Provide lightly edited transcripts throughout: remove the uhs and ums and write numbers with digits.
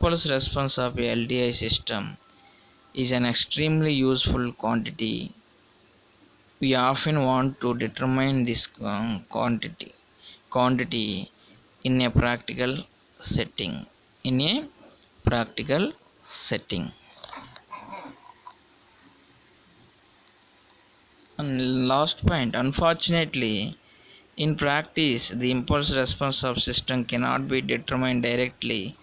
impulse response of a LTI system is an extremely useful quantity. We often want to determine this quantity in a practical setting. In a practical setting. And last point, unfortunately, in practice, the impulse response of system cannot be determined directly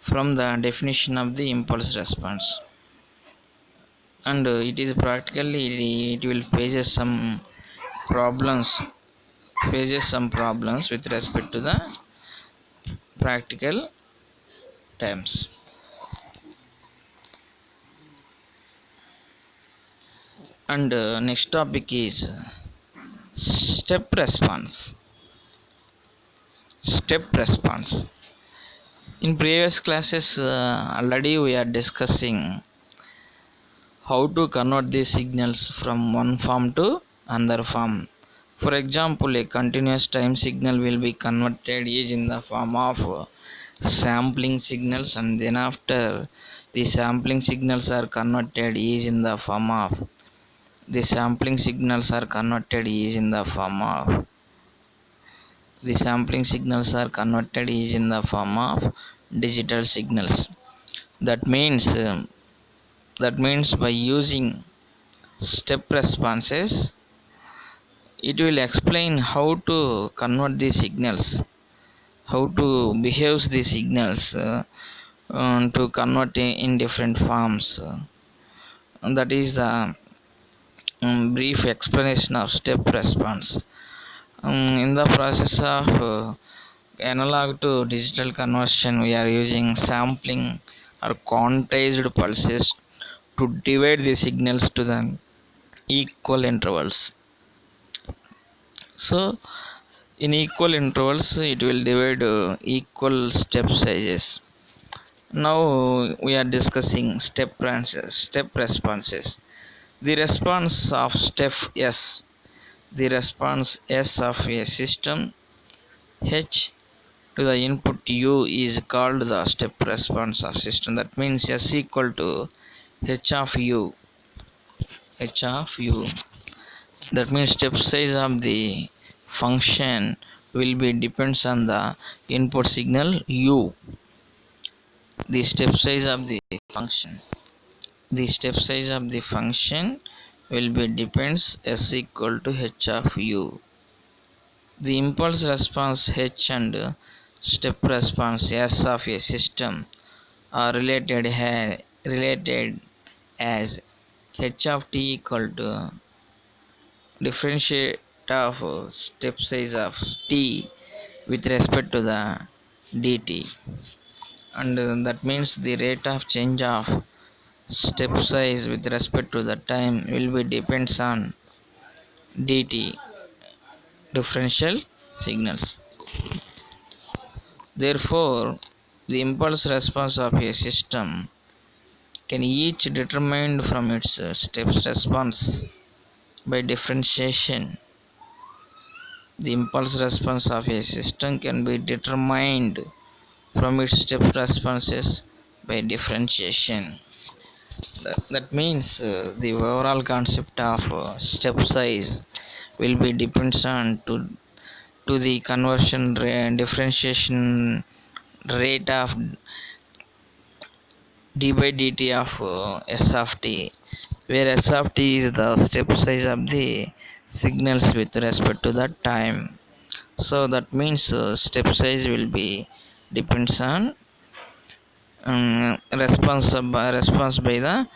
from the definition of the impulse response, and it will problems faces some problems with respect to the practical terms. And next topic is step response. In previous classes, already we are discussing how to convert these signals from one form to another form. For example, a continuous time signal will be converted is in the form of sampling signals, and then after the sampling signals are converted is in the form of the sampling signals are converted is in the form of the sampling signals are converted is in the form of digital signals. That means by using step responses, it will explain how to convert these signals, how to behave these signals to convert in different forms. That is the brief explanation of step response. In the process of analog to digital conversion, we are using sampling or quantized pulses to divide the signals to the equal intervals. So in equal intervals, it will divide equal step sizes. Now we are discussing step responses. The response of step S, the response S of a system H to the input U is called the step response of system. That means S equal to H of U. That means step size of the function will be depends on the input signal U. The step size of the function will be depends S equal to H of U. The impulse response H and step response S of a system are related as H of t equal to differentiate of step size of t with respect to the dt, and that means the rate of change of step size with respect to the time will be depends on dt, differential signals. Therefore, the impulse response of a system can each determined from its step response by differentiation. The impulse response of a system can be determined from its step responses by differentiation. That means the overall concept of step size will be depends on to the conversion differentiation rate of d by dt of s of t, where s of t is the step size of the signals with respect to the time. So that means step size will be depends on response by the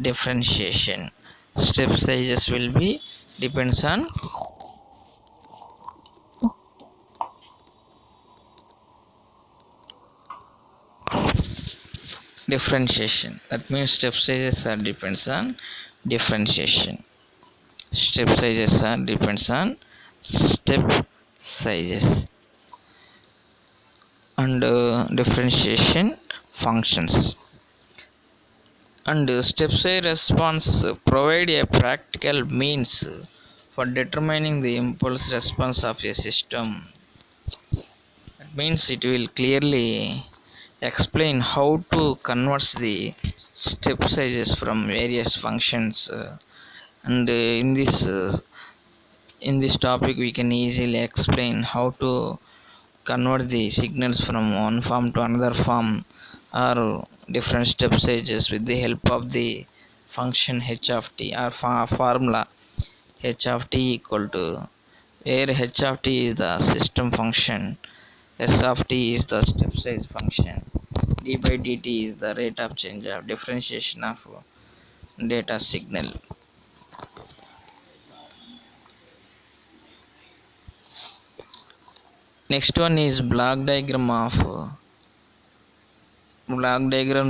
differentiation. Step sizes will be depends on differentiation. That means step sizes are depends on differentiation. Step sizes are depends on step sizes and differentiation functions. And step size response provide a practical means for determining the impulse response of a system. That means it will clearly explain how to convert the step sizes from various functions, and in this topic we can easily explain how to convert the signals from one form to another form or different step sizes with the help of the function h of t or formula h of t equal to, where h of t is the system function, s of t is the step size function, d by dt is the rate of change of differentiation of data signal. Next one is block diagram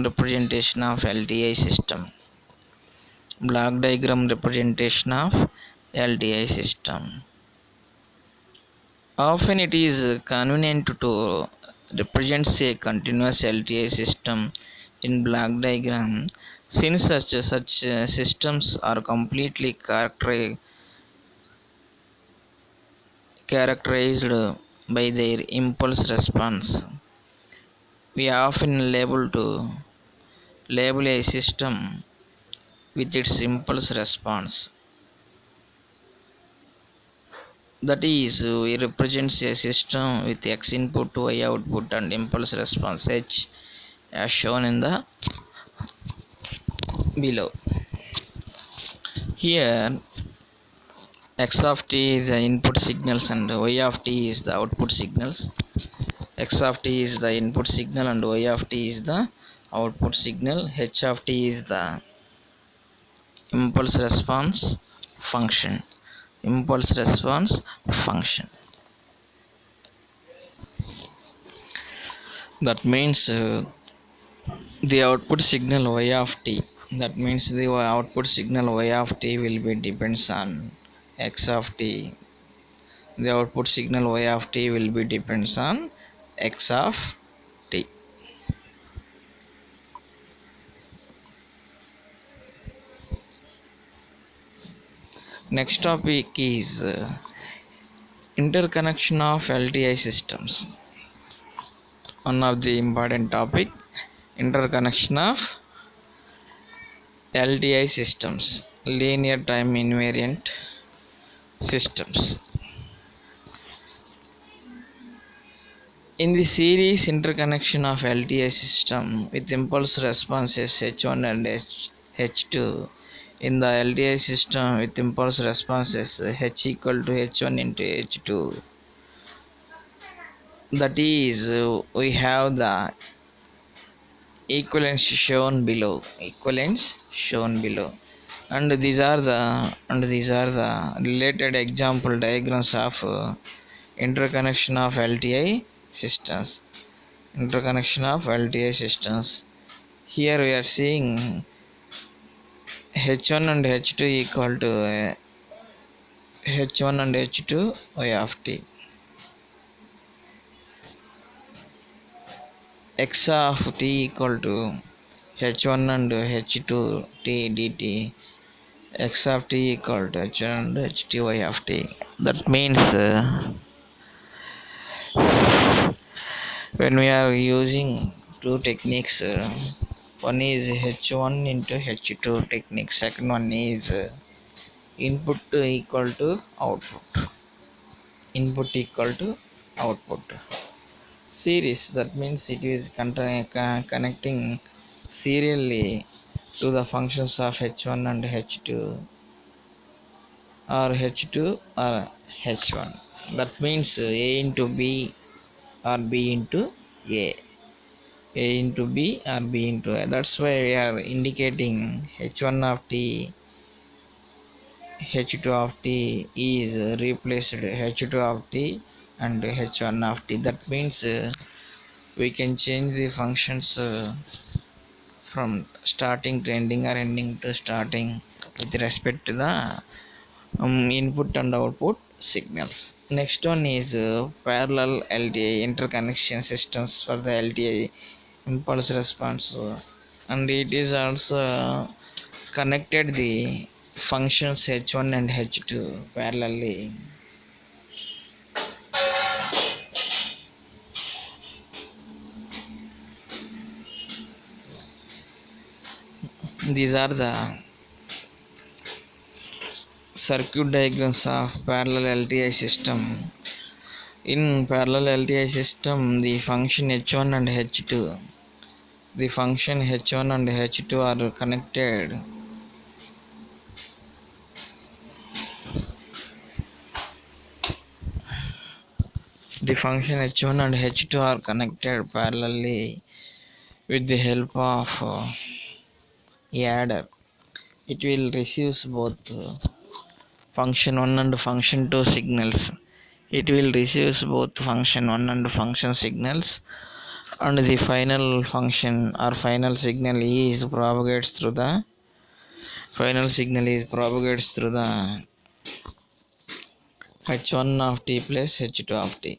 representation of LTI system. Block diagram representation of LTI system. Often it is convenient to represent a continuous LTI system in block diagram, since such systems are completely characterized by their impulse response. We are often label a system with its impulse response. That is, it represents a system with x input, y output, and impulse response h, as shown in the below. Here, x of t is the input signals and y of t is the output signals. X of t is the input signal and y of t is the output signal. H of t is the impulse response function. Impulse response function. That means the output signal y of t, that means the output signal y of t will be depends on x of t. The output signal y of t will be depends on x of t. Next topic is interconnection of LTI systems. One of the important topic, interconnection of LTI systems, linear time invariant systems. In the series interconnection of LTI system with impulse responses H1 and H2, in the LTI system with impulse responses H equal to H1 into H2, that is, we have the equivalence shown below. And these are the related example diagrams of interconnection of LTI systems. Here we are seeing H1 and H2 equal to H1 and H2 y of t. X of t equal to H1 and H2 t dt. X of t equal to H1 and H2 y of t. That means when we are using two techniques, one is H1 into H2 technique, second one is input equal to output series. That means it is connecting serially to the functions of H1 and H2 or H2 or H1. That means A into B or B into A into B or B into A. That's why we are indicating H1 of t, H2 of t is replaced H2 of t and H1 of t. That means we can change the functions from starting to ending or ending to starting with respect to the input and output signals. Next one is parallel LTI interconnection systems for the LTI impulse response, and it is also connected the functions H1 and H2 parallelly. These are the circuit diagrams of parallel LTI system. In parallel LTI system, the function H1 and H2, the function H1 and H2 are connected. The function H1 and H2 are connected parallelly with the help of a adder. It will receive both function 1 and function 2 signals. It will receive both function 1 and function signals, and the final function or final signal is propagates through the h1 of t plus h2 of t,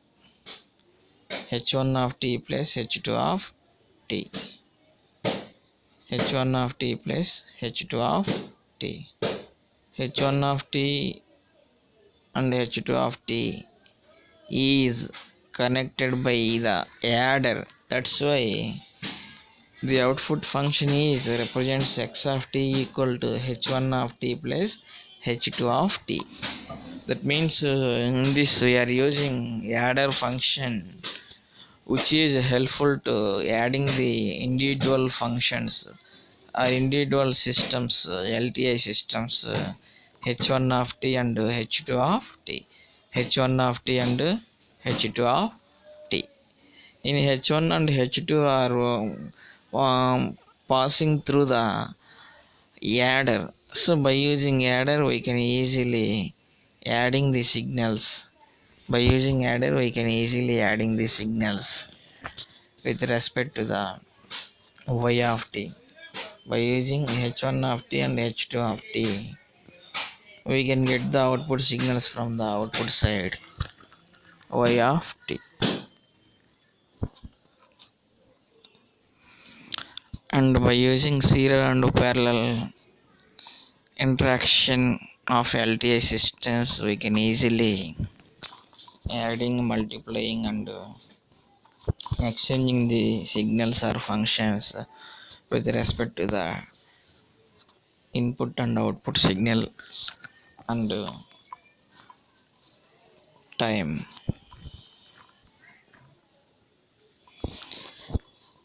h1 of t plus h2 of t, h1 of t plus h2 of t, h1 of t and h2 of t is connected by the adder. That's why the output function is represents x of t equal to h1 of t plus h2 of t. That means in this we are using adder function, which is helpful to adding the individual functions or individual systems, LTI systems, h1 of t and h2 of t, h1 of t and h2 of t. In h1 and h2 are passing through the adder. So by using adder we can easily adding the signals. By using adder we can easily adding the signals with respect to the y of t. By using h1 of t and h2 of t, we can get the output signals from the output side y of t. And by using serial and parallel interaction of LTI systems, we can easily adding, multiplying and exchanging the signals or functions with respect to the input and output signals and time.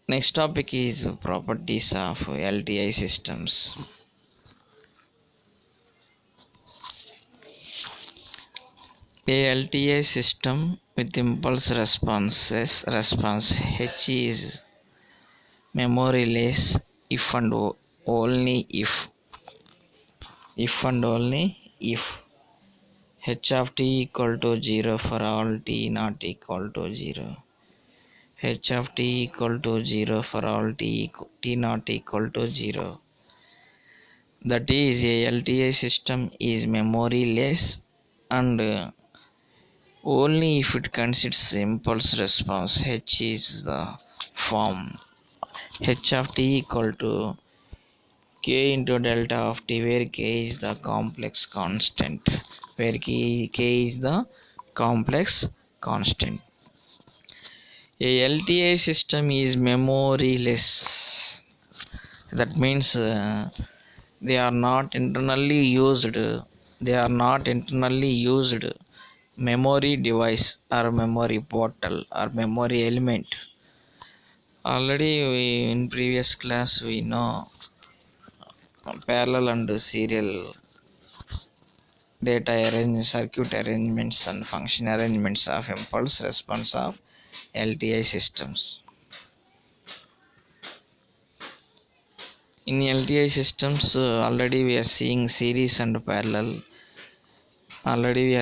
Next topic is properties of LTI systems. A LTI system with impulse response H is memoryless if and only if h of t equal to 0 for all t not equal to 0, h of t equal to 0 for all t not equal to 0. That is, a LTI system is memoryless and only if it considers impulse response. H is the form h of t equal to k into delta of t, where k is the complex constant, k is the complex constant. A LTI system is memoryless. That means they are not internally used memory device or memory portal or memory element. Already in previous class we know parallel and serial circuit arrangements and function arrangements of impulse response of LTI systems. In LTI systems, already we are seeing series and parallel.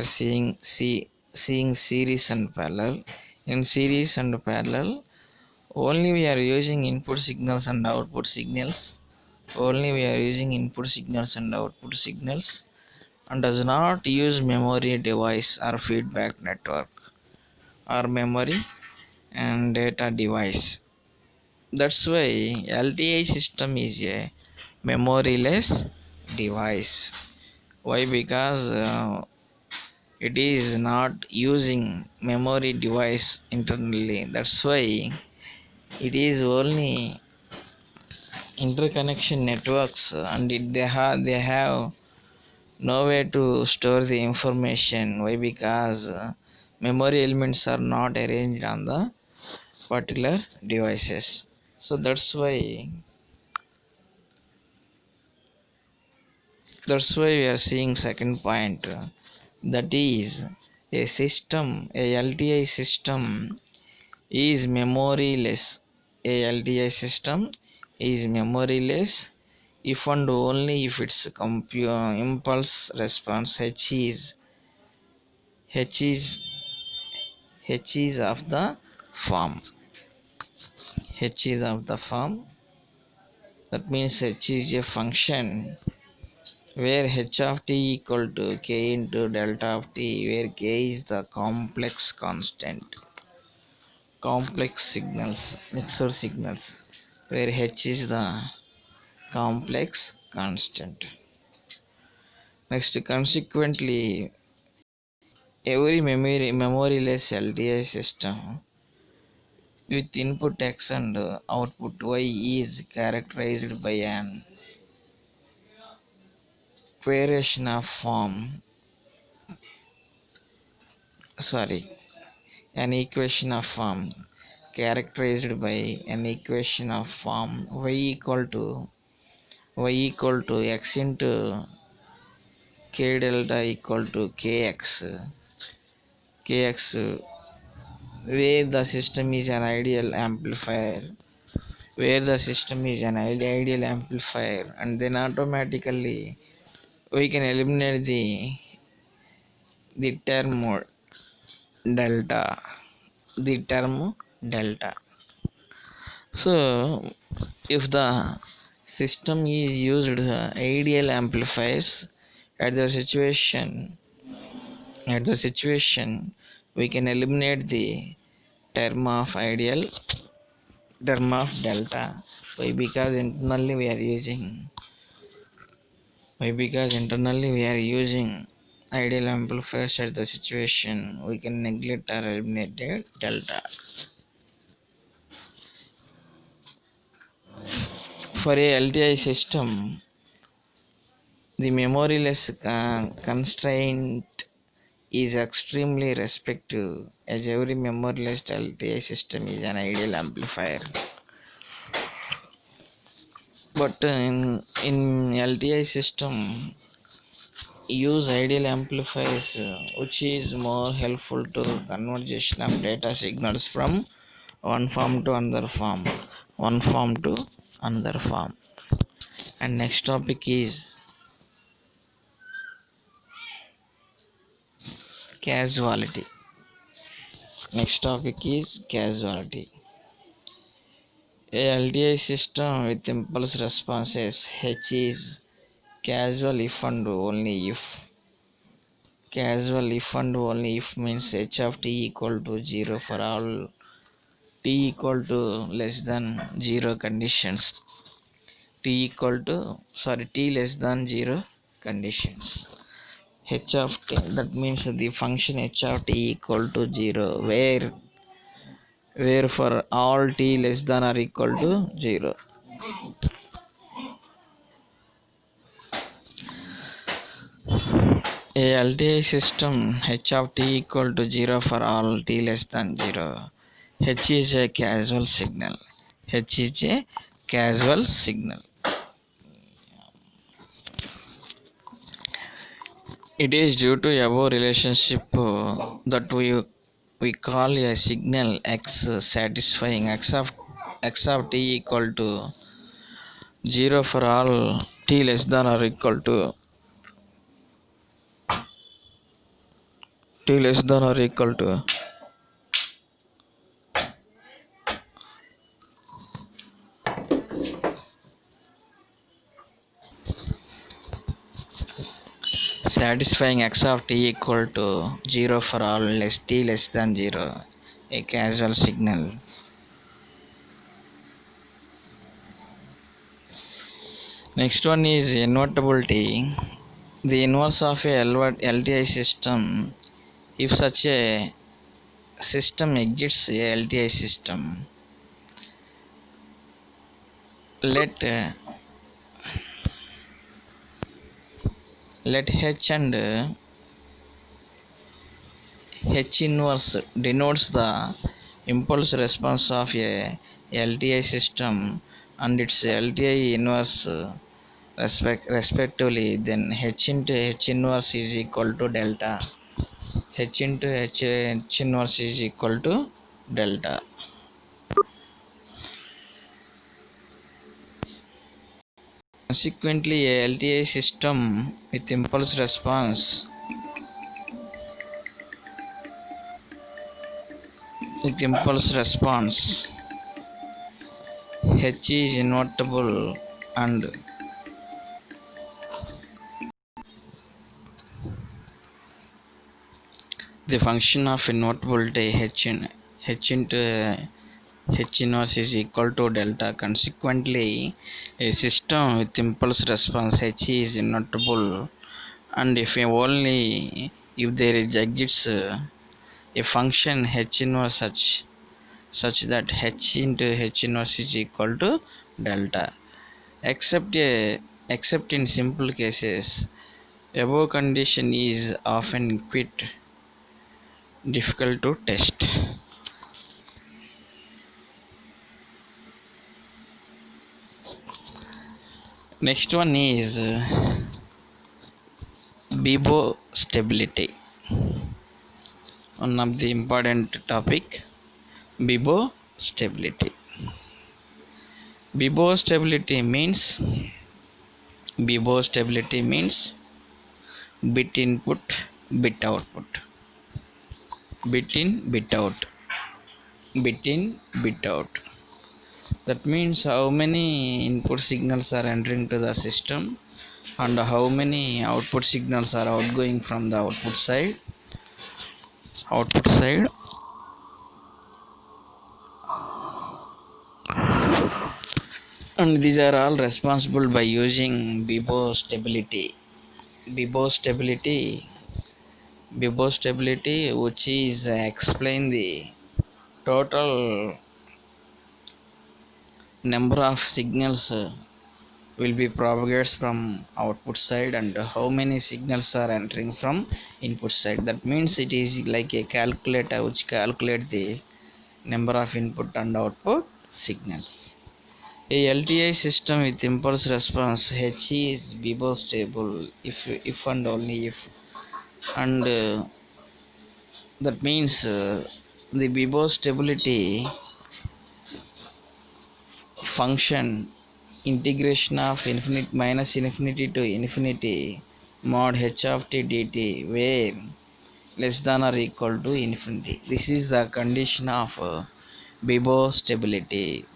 Seeing series and parallel. In series and parallel, only we are using input signals and output signals. And does not use memory device or feedback network or memory and data device. That's why LTI system is a memoryless device. Why? Because it is not using memory device internally. That's why it is only interconnection networks, and they have no way to store the information. Why? Because memory elements are not arranged on the particular devices. So that's why we are seeing second point, that is a LTI system is memoryless. A LTI system is memoryless if and only if its impulse response H is H is of the form. H is of the form. That means H is a function where H of t equal to k into delta of t, where k is the complex signals, mixer signals, where H is the complex constant. Next, consequently, every memoryless LTI system with input x and output y is characterized by equation of form sorry an equation of form characterized by an equation of form y equal to x into k delta equal to kx, where the system is an ideal amplifier, and then automatically we can eliminate the term delta the term delta. So if the system is used ideal amplifiers, at the situation we can eliminate the term of ideal term of delta. Why? Because internally we are using ideal amplifiers. At the situation we can neglect or eliminate the delta. For a LTI system, the memoryless constraint is extremely restrictive, as every memoryless LTI system is an ideal amplifier. But in LTI system, use ideal amplifiers, which is more helpful to conversion of data signals from one form to another form. And next topic is causality. A LTI system with impulse responses H is causal if and only if. Means H of t equal to 0 for all t equal to less than 0 conditions. T less than 0 conditions. H of t, that means the function H of t equal to 0, where for all t less than or equal to 0. A LTI system H of t equal to 0 for all t less than 0. H is a causal signal. It is due to above relationship that we call a signal X satisfying x of t equal to 0 for all t less than or equal to satisfying x of t equal to 0 for all t less than 0, a causal signal. Next one is invertibility. The inverse of a LTI system, if such a system exists, a LTI system, let let H and H inverse denotes the impulse response of a LTI system and its LTI inverse respectively, then H into H inverse is equal to delta. H into H inverse is equal to delta. Consequently, a LTI system with impulse response H is invertible and the function of invertibility H into H inverse is equal to delta. Consequently, a system with impulse response H is invertible, and if only if there exists a function H inverse such that H into H inverse is equal to delta. Except in simple cases, above condition is often quite difficult to test. Next one is Bibo stability. One of the important topic, Bibo stability. Bibo stability means bit input, bit output. Bit in, bit out. Bit in, bit out. That means how many input signals are entering to the system and how many output signals are outgoing from the output side. And these are all responsible by using Bibo stability which is explain the total number of signals will be propagates from output side and how many signals are entering from input side. That means it is like a calculator which calculate the number of input and output signals. A LTI system with impulse response H is Bibo stable if and only if, and that means the Bibo stability function integration of infinite minus infinity to infinity mod h of t dt where less than or equal to infinity. This is the condition of Bibo stability.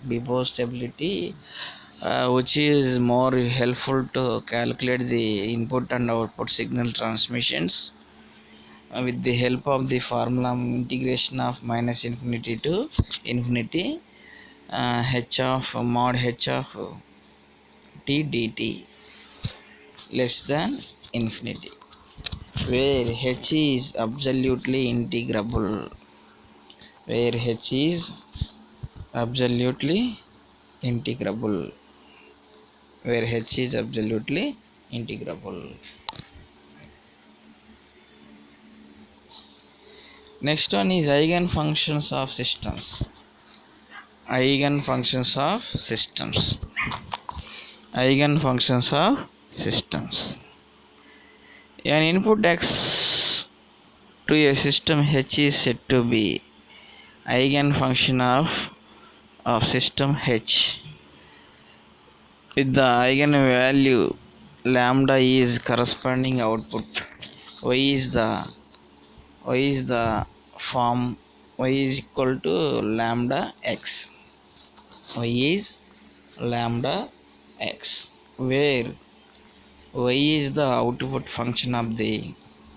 Which is more helpful to calculate the input and output signal transmissions with the help of the formula integration of minus infinity to infinity h of mod h of t dt less than infinity, where h is absolutely integrable, where h is absolutely integrable where h is absolutely integrable. Next one is eigenfunctions of systems. Eigenfunctions of systems. Eigenfunctions of systems. An input x to a system H is said to be eigenfunction of system H with the eigenvalue lambda is corresponding output. Y is the form y is equal to lambda x. Y is lambda x, where y is the output function of the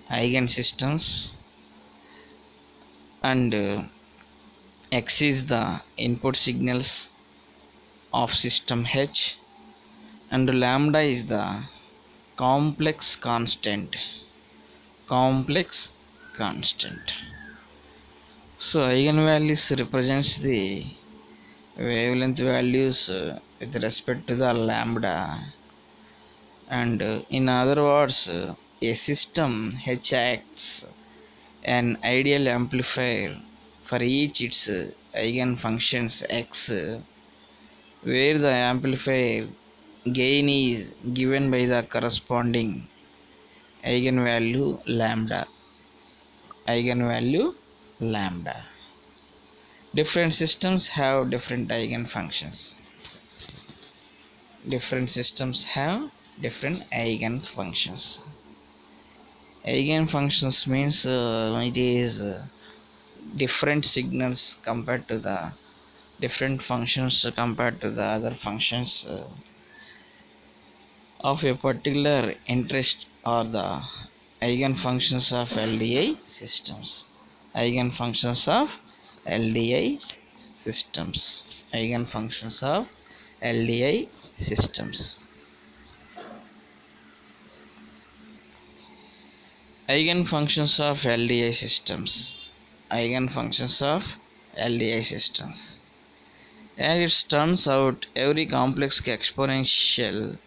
eigensystems and x is the input signals of system H, and lambda is the complex constant. So eigenvalues represents the wavelength values with respect to the lambda. And in other words, a system H acts an ideal amplifier for each its eigenfunctions x, where the amplifier gain is given by the corresponding eigenvalue lambda. Eigenvalue lambda. Different systems have different eigenfunctions. Different systems have different eigenfunctions. Eigenfunctions means it is different signals compared to the different functions compared to the other functions of a particular interest, or the eigenfunctions of LDI systems. Eigenfunctions of LDI systems. Eigenfunctions of LDI systems. Eigenfunctions of LDI systems. Eigenfunctions of LDI systems. As it turns out, every complex exponential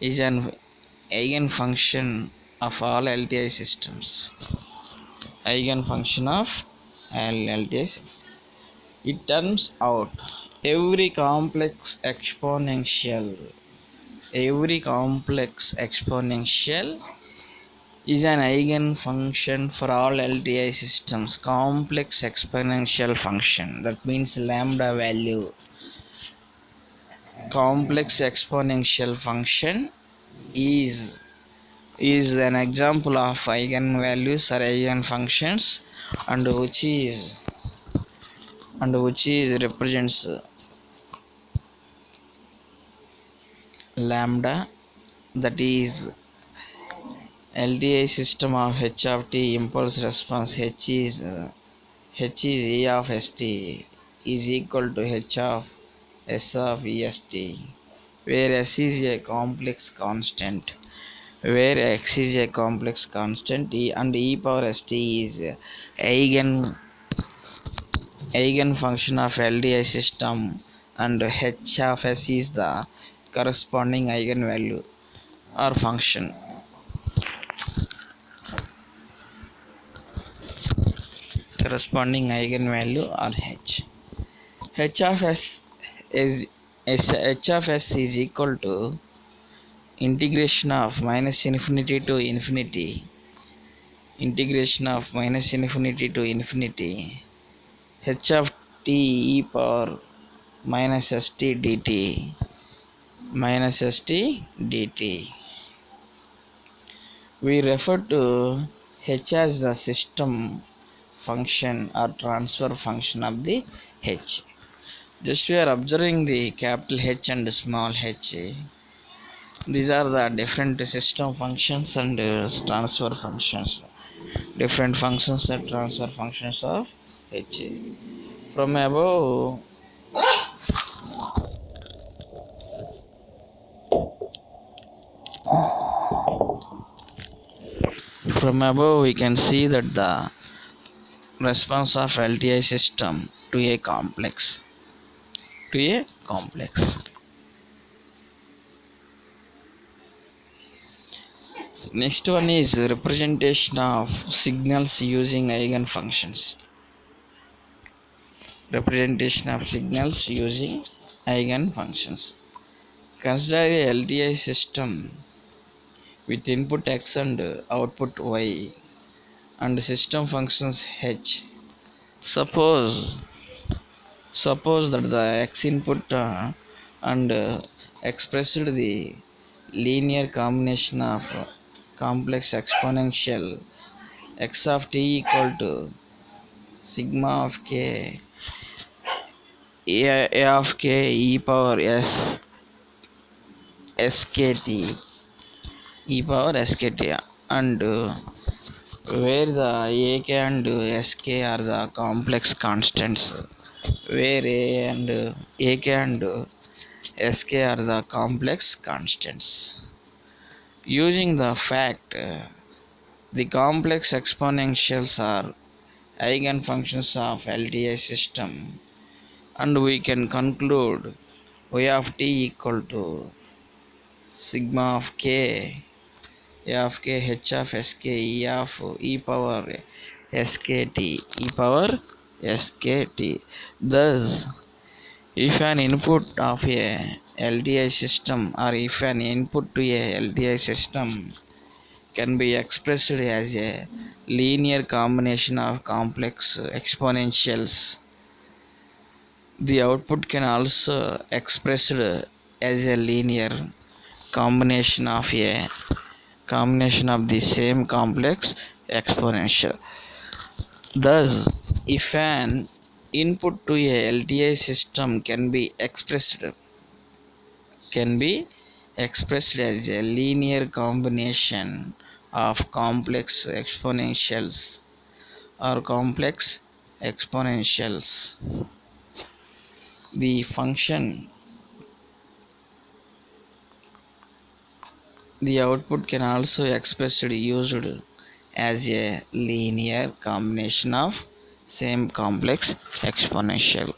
is an eigenfunction of all LTI systems. Eigenfunction of all LTI systems. It turns out every complex exponential is an eigenfunction for all LTI systems. Complex exponential function, that means lambda value. Complex exponential function is an example of eigenvalues or eigenfunctions, and which is represents lambda, that is LTI system of h of t impulse response h is e of st is equal to h of s of est, where s is a complex constant, where x is a complex constant, and e power st is eigenfunction of LTI system, and h of s is the corresponding eigenvalue or function. Corresponding eigenvalue or h. H of s is h of s is equal to integration of minus infinity to infinity, h of t e power minus st dt. We refer to h as the system function or transfer function of the h. Just we are observing the capital H and small h. These are the different system functions and transfer functions. Different functions and transfer functions of h. From above, we can see that the response of LTI system to a complex. Next one is representation of signals using eigenfunctions. Consider a LTI system with input x and output y and system functions h. Suppose that the x input and expressed the linear combination of complex exponential x of t equal to sigma of k a of k e power skt and where the ak and sk are the complex constants, where ak and sk are the complex constants. Using the fact the complex exponentials are eigenfunctions of LTI system, and we can conclude y of t equal to sigma of k a of k h of sk e of e power skt e power skt. Thus, if an input of a LTI system or if an input to a LTI system can be expressed as a linear combination of complex exponentials, the output can also expressed as a linear combination of the same complex exponential. Thus, if an input to a LTI system can be expressed as a linear combination of complex exponentials or complex exponentials. The function, the output can also expressed used as a linear combination of same complex exponential.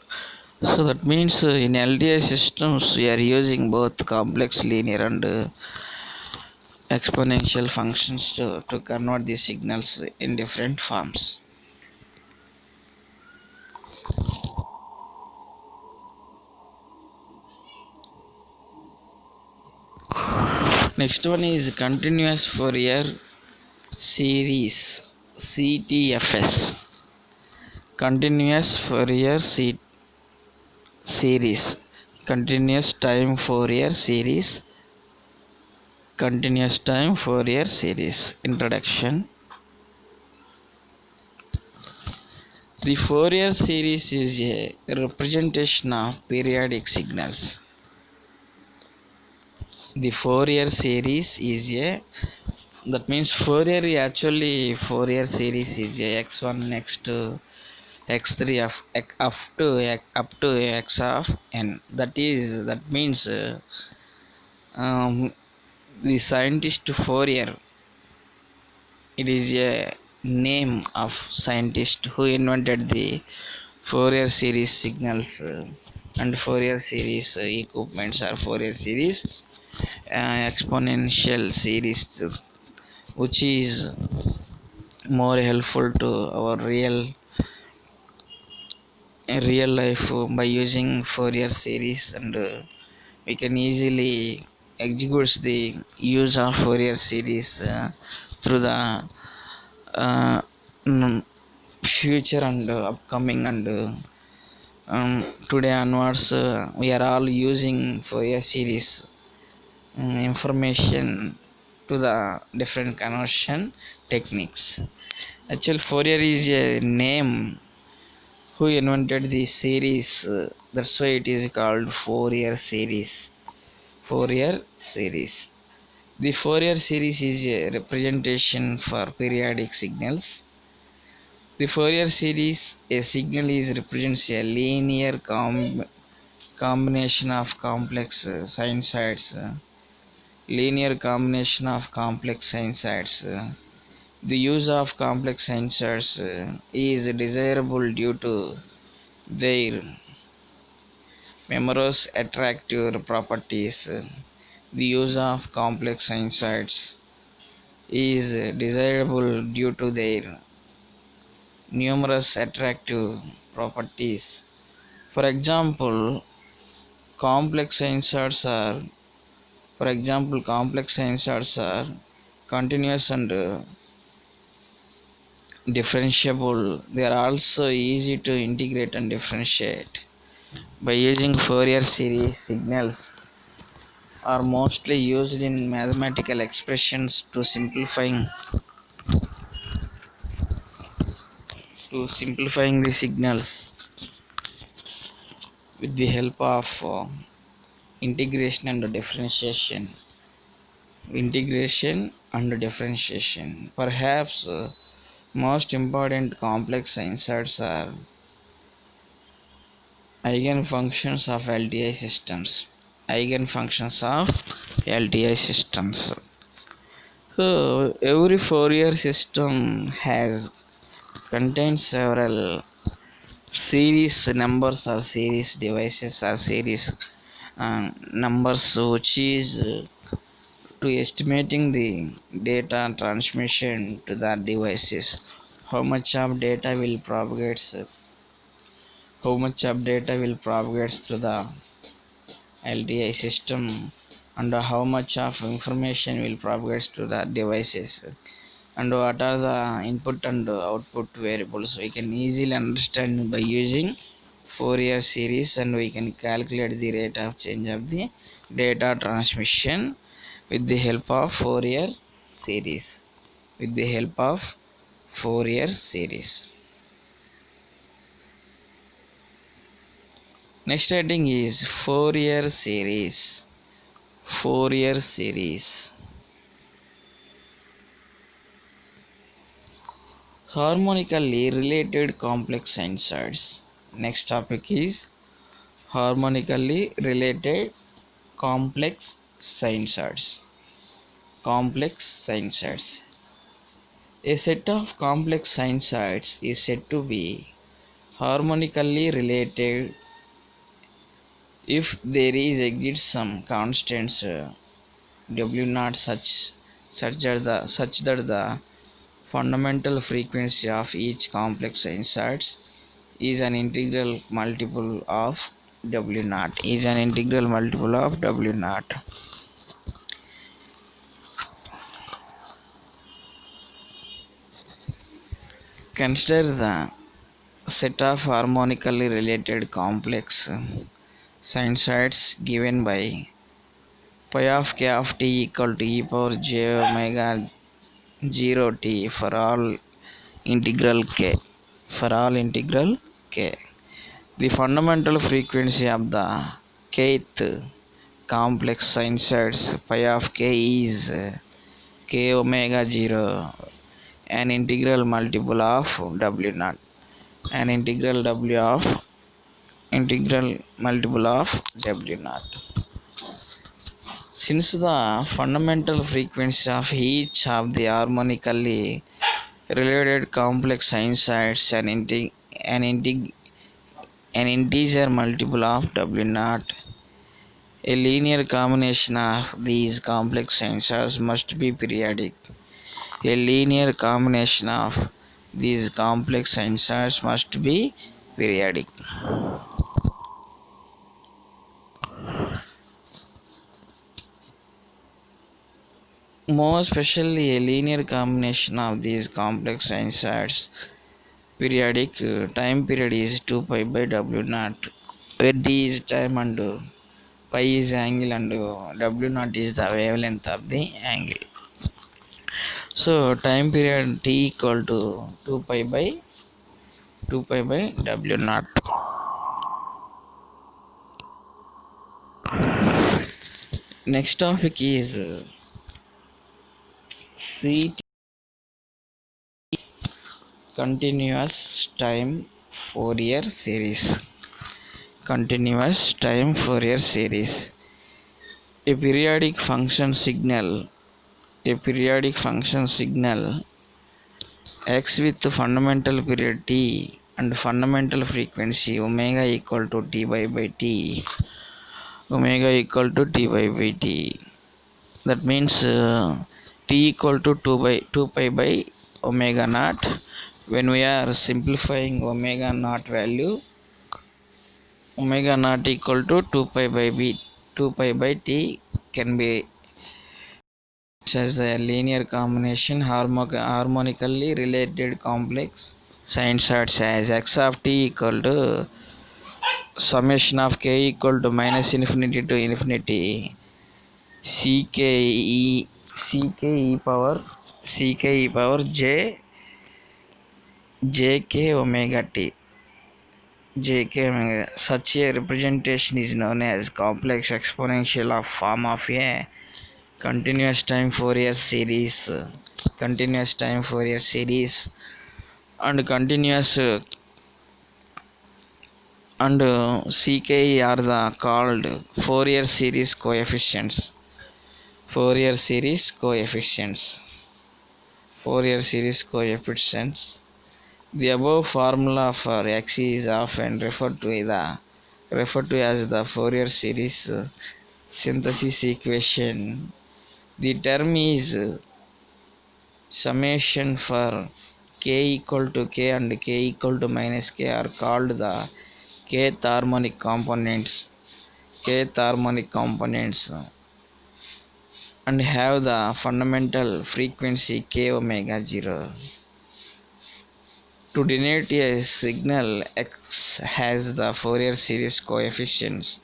So that means in LTI systems we are using both complex linear and exponential functions to convert the signals in different forms. Next one is continuous Fourier series, CTFS. Continuous Fourier series, continuous time Fourier series, continuous time Fourier series. Introduction. The Fourier series is a representation of periodic signals. The Fourier series is a, that means Fourier series is a x1 x2 x3 up to x of n. That means the scientist Fourier, it is a name of scientist who invented the Fourier series signals and Fourier series equipments or Fourier series exponential series, which is more helpful to our real life by using Fourier series, and we can easily execute the use of Fourier series through the uh, future and upcoming, and today onwards we are all using Fourier series information to the different conversion techniques. Actually, Fourier is a name who invented the series, that's why it is called Fourier series. Fourier series, the Fourier series is a representation for periodic signals. The Fourier series, a signal is represents a linear combination of complex sinusoids, linear combination of complex sinusoids. The use of complex sinusoids is desirable due to their numerous attractive properties. The use of complex sinusoids is desirable due to their numerous attractive properties. For example, complex sinusoids are continuous and differentiable. They are also easy to integrate and differentiate. By using Fourier series, signals are mostly used in mathematical expressions to simplifying the signals with the help of integration and differentiation. Perhaps most important complex sinusoids are eigenfunctions of LTI systems. Eigenfunctions of LTI systems. So every Fourier system contains several series numbers or series devices or series numbers, which is to estimating the data transmission to the devices, how much of data will propagates, through the LTI system, and how much of information will propagate to the devices, and what are the input and output variables. We can easily understand by using Fourier series, and we can calculate the rate of change of the data transmission with the help of series Fourier series. Next heading is Fourier series. Harmonically related complex sinusoids. Next topic is harmonically related complex sinusoids. A set of complex sinusoids is said to be harmonically related if there is exists some constants W naught such that the fundamental frequency of each complex sinusoid is an integral multiple of W naught. Consider the set of harmonically related complex sinusoids given by pi of k of t equal to e power j omega 0 t for all integral k. The fundamental frequency of the kth complex sinusoids pi of k is k omega 0, an integral multiple of w naught, an integral multiple of w naught. Since the fundamental frequency of each of the harmonically related complex sinusoids an integer multiple of W naught, a linear combination of these complex sinusoids must be periodic. More especially, a linear combination of these complex sinusoids periodic. Time period is 2 pi by W naught, where d is time and pi is angle, and W naught is the wavelength of the angle. So time period t equal to 2 pi by W naught. Next topic is CT, continuous time Fourier series. A periodic function signal x with fundamental period t and fundamental frequency omega equal to t by t. That means t equal to 2 pi by omega naught. When we are simplifying omega naught value, omega naught equal to 2 pi by t can be as a linear combination harmonically related complex sinusoids as x of t equal to summation of k equal to minus infinity to infinity ck e power jk omega t. Such a representation is known as complex exponential of form of a continuous time Fourier series, and continuous and CKE are the called Fourier series coefficients. The above formula for x is often referred to as the Fourier series synthesis equation. The term is summation for k equal to k and k equal to minus k are called the kth harmonic components and have the fundamental frequency k omega 0. To denote a signal, x has the Fourier series coefficients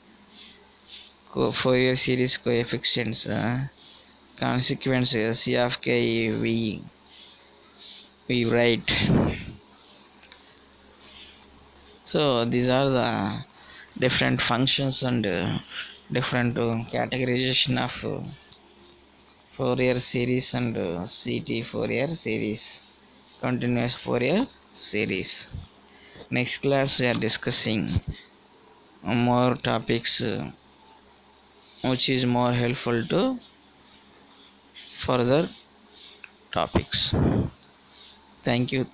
consequences c of k we write. So these are the different functions and different categorization of Fourier series and CT Fourier series, continuous Fourier series. Next class we are discussing more topics which is more helpful to further topics. Thank you.